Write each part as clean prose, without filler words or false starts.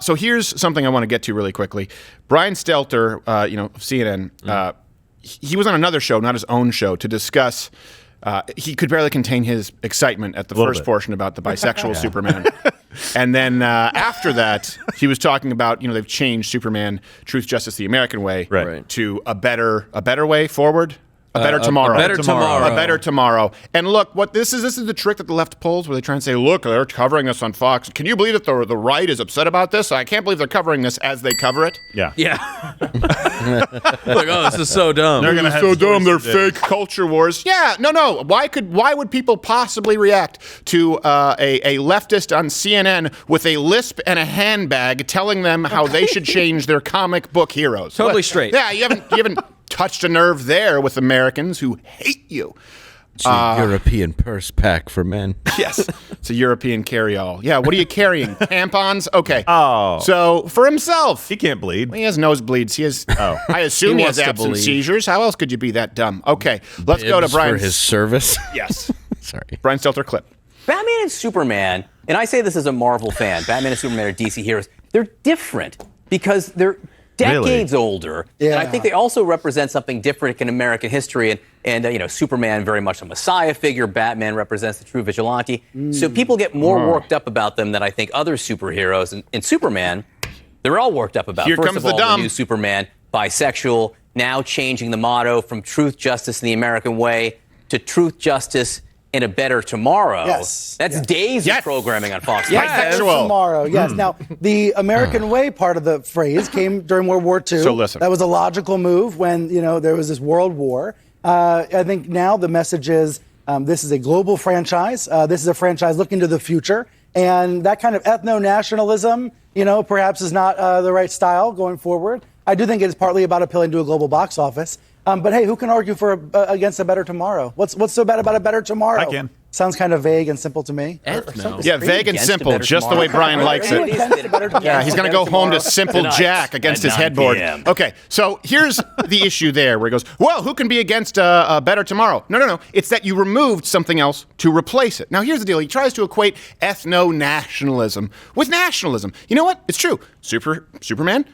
So here's something I want to get to really quickly. Brian Stelter, of CNN, he was on another show, not his own show, to discuss. He could barely contain his excitement at the first portion about the bisexual Superman. And then after that, he was talking about, they've changed Superman, Truth, Justice, the American Way to a better way forward. A better tomorrow. A better tomorrow. A better tomorrow. And look, what this is the trick that the left pulls, where they try and say, look, they're covering us on Fox. Can you believe that the right is upset about this? I can't believe they're covering this as they cover it. Yeah. Like, this is so dumb. They're gonna so dumb. They're fake culture wars. Yeah, no. Why would people possibly react to a leftist on CNN with a lisp and a handbag telling them how they should change their comic book heroes? Totally straight. Yeah, you haven't touched a nerve there with Americans who hate you. It's a European purse pack for men. Yes, it's a European carry-all. Yeah, what are you carrying? Tampons? Okay. Oh. So, for himself. He can't bleed. He has nosebleeds. He has. I assume he has absent seizures. How else could you be that dumb? Okay, let's go to Brian. For his service? Yes. Sorry. Brian Stelter clip. Batman and Superman, and I say this as a Marvel fan, Batman and Superman are DC heroes. They're different because they're decades older. Yeah. And I think they also represent something different in American history. And Superman, very much a messiah figure. Batman represents the true vigilante. So people get more worked up about them than I think other superheroes. And Superman, they're all worked up about. Here First comes of all, the dumb. The new Superman, bisexual, now changing the motto from truth, justice, and the American way to truth, justice, and a better tomorrow. Yes. That's days of programming on Fox. Bisexual. Tomorrow, yes. Now, the American way part of the phrase came during World War II. So listen. That was a logical move when, there was this world war. I think now the message is this is a global franchise. This is a franchise looking to the future. And that kind of ethno-nationalism, perhaps is not the right style going forward. I do think it's partly about appealing to a global box office. But hey, who can argue against a better tomorrogoing What's so bad about a better tomorrow? I can. Sounds kind of vague and simple to me. Yeah, vague and simple, just the way Brian likes it. Yeah, he's going to go home to Simple Jack against his headboard. Okay, so here's the issue there where he goes, well, who can be against a better tomorrow? No. It's that you removed something else to replace it. Now, here's the deal. He tries to equate ethno-nationalism with nationalism. You know what? It's true. Superman,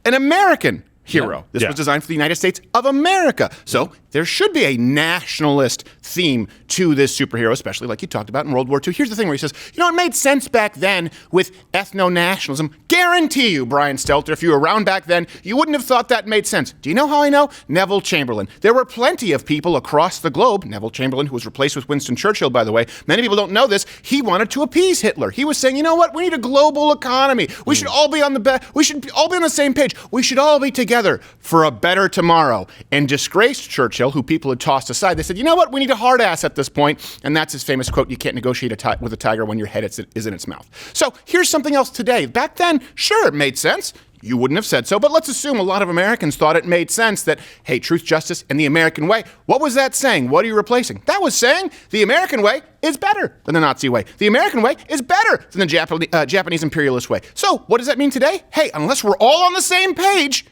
an American hero. This was designed for the United States of America. So there should be a nationalist theme to this superhero, especially like you talked about in World War II. Here's the thing where he says, it made sense back then with ethno-nationalism. Guarantee you, Brian Stelter, if you were around back then, you wouldn't have thought that made sense. Do you know how I know? Neville Chamberlain. There were plenty of people across the globe, Neville Chamberlain, who was replaced with Winston Churchill, by the way. Many people don't know this. He wanted to appease Hitler. He was saying, you know what? We need a global economy. We should all be on we should all be on the same page. We should all be together for a better tomorrow. And disgraced Churchill, who people had tossed aside, they said, you know what? We need a hard ass at this point. And that's his famous quote, you can't negotiate with a tiger when your head is in its mouth. So here's something else today. Back then, sure, it made sense. You wouldn't have said so, but let's assume a lot of Americans thought it made sense that, hey, truth, justice, and the American way. What was that saying? What are you replacing? That was saying the American way is better than the Nazi way. The American way is better than the Japanese imperialist way. So what does that mean today? Hey, unless we're all on the same page,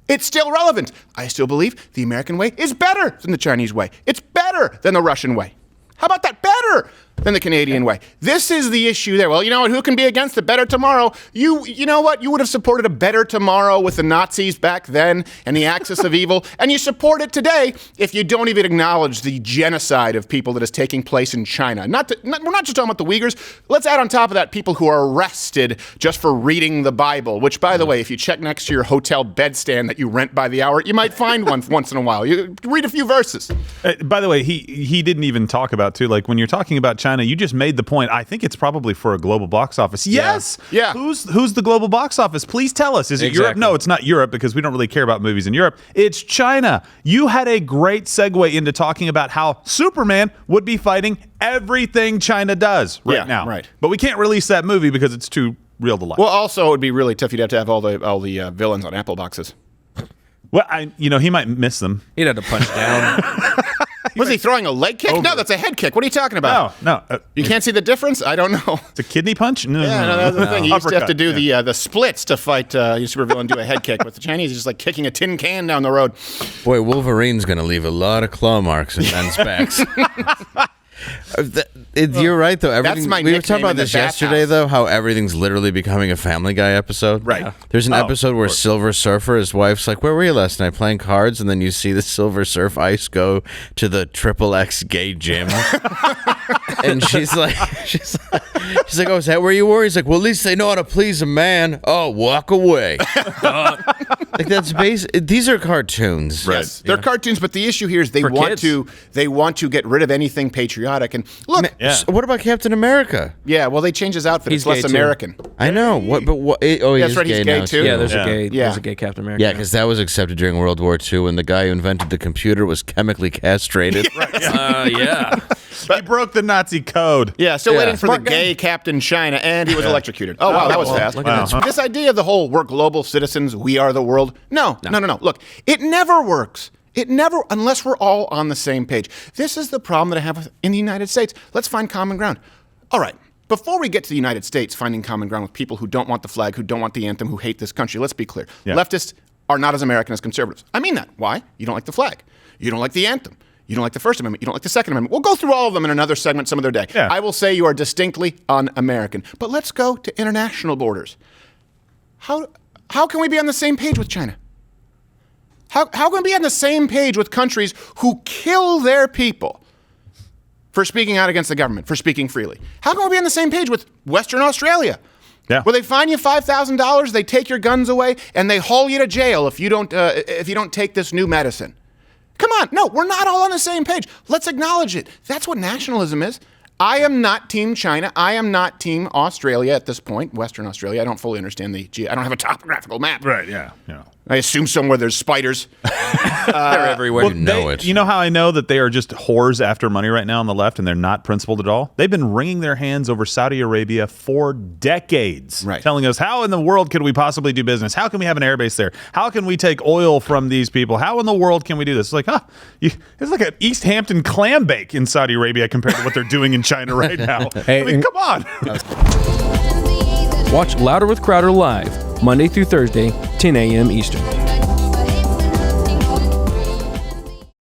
it's still relevant. I still believe the American way is better than the Chinese way. It's better than the Russian way. How about that? Better than the Canadian way. This is the issue there. Well, you know what? Who can be against a better tomorrow? You know what? You would have supported a better tomorrow with the Nazis back then and the axis of evil, and you support it today if you don't even acknowledge the genocide of people that is taking place in China. We're not just talking about the Uyghurs. Let's add on top of that people who are arrested just for reading the Bible, which, by the way, if you check next to your hotel bedstand that you rent by the hour, you might find one once in a while. You read a few verses. By the way, he didn't even talk about, too, like when you're talking about China, you just made the point. I think it's probably for a global box office. Yes. Yeah. Who's the global box office? Please tell us. Is it Europe? No, it's not Europe because we don't really care about movies in Europe. It's China. You had a great segue into talking about how Superman would be fighting everything China does now. Right. But we can't release that movie because it's too real to life. Well, also, it would be really tough. You'd have to have all the villains on Apple boxes. Well, he might miss them. He'd have to punch down. Was he throwing a leg kick? No, that's a head kick. What are you talking about? No. You can't see the difference? I don't know. It's a kidney punch? No, that's the thing. You used to have to do the splits to fight your supervillain do a head kick. But the Chinese is just like kicking a tin can down the road. Boy, Wolverine's going to leave a lot of claw marks in men's backs. You're right, though. Everything, my we were talking nickname about in the this yesterday, bathhouse. though, how everything's literally becoming a Family Guy episode. Right. Yeah. There's an episode where Silver Surfer, his wife's like, where were you last night? Playing cards? And then you see the Silver Surf Ice go to the XXX gay gym. And she's like, oh, is that where you were? He's like, well, at least they know how to please a man. Oh, walk away. Like, that's these are cartoons. Right. Yes, they're cartoons, but the issue here is they want to get rid of anything patriotic. And look, what about Captain America? Yeah, well, they changed his outfit. It's less American. I know. That's right. He's gay too. Yeah, there's a gay Captain America. Yeah, because that was accepted during World War II when the guy who invented the computer was chemically castrated. Yeah. He broke the Nazi code. Yeah, still waiting for the gay Captain China, and he was electrocuted. Oh, wow, that was fast. This idea of the whole we're global citizens, we are the world. No. Look, it never works. It never, unless we're all on the same page. This is the problem that I have in the United States. Let's find common ground. All right. Before we get to the United States finding common ground with people who don't want the flag, who don't want the anthem, who hate this country, let's be clear. Yeah. Leftists are not as American as conservatives. I mean that. Why? You don't like the flag. You don't like the anthem. You don't like the First Amendment. You don't like the Second Amendment. We'll go through all of them in another segment some other day. Yeah. I will say you are distinctly un-American. But let's go to international borders. How can we be on the same page with China? How can we be on the same page with countries who kill their people for speaking out against the government, for speaking freely? How can we be on the same page with Western Australia? Yeah. Where they fine you $5,000, they take your guns away, and they haul you to jail if you don't take this new medicine. Come on. No, we're not all on the same page. Let's acknowledge it. That's what nationalism is. I am not Team China. I am not Team Australia at this point, Western Australia. I don't fully understand I don't have a topographical map. Right, yeah. I assume somewhere there's spiders. They're everywhere. Well, you know how I know that they are just whores after money right now on the left and they're not principled at all? They've been wringing their hands over Saudi Arabia for decades, telling us, how in the world can we possibly do business? How can we have an airbase there? How can we take oil from these people? How in the world can we do this? It's like, it's like an East Hampton clam bake in Saudi Arabia compared to what they're doing in China right now. Hey, I mean, come on. Watch Louder with Crowder live, Monday through Thursday, 10 a.m. Eastern.